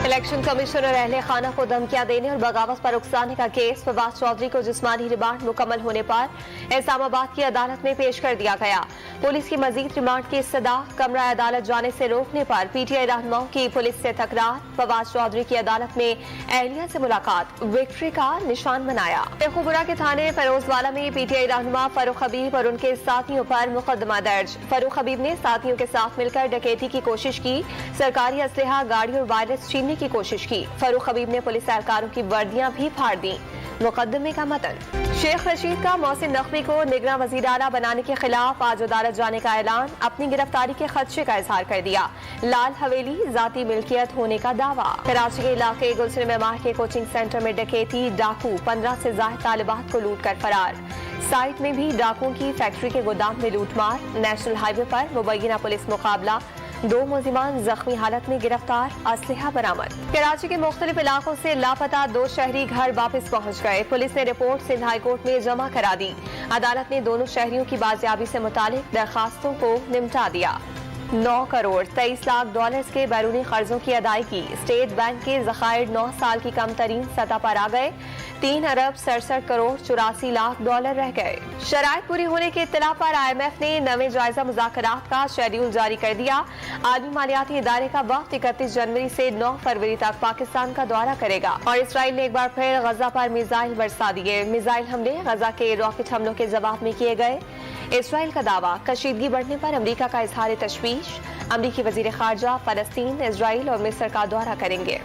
Election commission और अहले खाना को धमकियां देने और बगावत पर उकसाने का केस फवाद चौधरी को जिस्मानी रिमांड मुकम्मल होने पर इस्लामाबाद की अदालत में पेश कर दिया गया। पुलिस की मजीद रिमांड की सदा कमरा अदालत जाने से रोकने पर पीटीआई रहनुमाओं की पुलिस से तकरार, फवाद चौधरी की अदालत में अहलिया से मुलाकात विक्ट्री का निशान बनाया। शेखुपुरा के थाने फरोजवाला में पीटीआई रहनुमा फारूक हबीब और उनके साथियों पर मुकदमा दर्ज। फारूक हबीब ने साथियों के साथ मिलकर डकैती की कोशिश की, सरकारी असलहा, गाड़ी और वायरस छीनने की कोशिश की। फारूक हबीब ने पुलिस एहलकारों की वर्दियां भी फाड़ दी। मुकदमे का मतन, शेख रशीद का मोहसिन नकवी को निगरां वज़ीर आला बनाने के खिलाफ आज अदालत जाने का ऐलान, अपनी गिरफ्तारी के खदशे का इजहार कर दिया। लाल हवेली जाती मिल्कियत होने का दावा। कराची के इलाके गुलशन मेमार के कोचिंग सेंटर में डकैती, डाकू 15 से ज्यादा तालिबात को लूट कर फरार। साइट में भी डाकुओं की फैक्ट्री के गोदाम में लूटमार। नेशनल हाईवे पर मुबैना पुलिस मुकाबला, 2 मुलजिमान जख्मी हालत में गिरफ्तार, असलहा बरामद। कराची के मुख्तलिफ इलाकों से लापता 2 शहरी घर वापस पहुंच गए। पुलिस ने रिपोर्ट सिंध हाई कोर्ट में जमा करा दी। अदालत ने दोनों शहरियों की बाजियाबी से मुतालिक दरखास्तों को निपटा दिया। 9 करोड़ 23 लाख डॉलर्स के बैरूनी कर्जों की अदायगी, स्टेट बैंक के ज़खायर 9 साल की कम तरीन सतह पर आ गए। 3 अरब 67 करोड़ 84 लाख डॉलर रह गए। शराइत पूरी होने की इत्तला पर IMF ने नवे जायजा मुज़ाकरात का शेड्यूल जारी कर दिया। आलमी मालियाती इदारे का वक्त 31 जनवरी से 9 फरवरी तक पाकिस्तान का दौरा करेगा। और इसराइल ने एक बार फिर गजा पर मिसाइल बरसा दिए। मिसाइल हमले गजा के रॉकेट हमलों के जवाब में किए गए। इसराइल का दावा, कशीदगी बढ़ने पर अमरीका का इजहार तशवीश। अमरीकी वजीर खारजा फलस्तीन, इसराइल और मिस्र का दौरा करेंगे।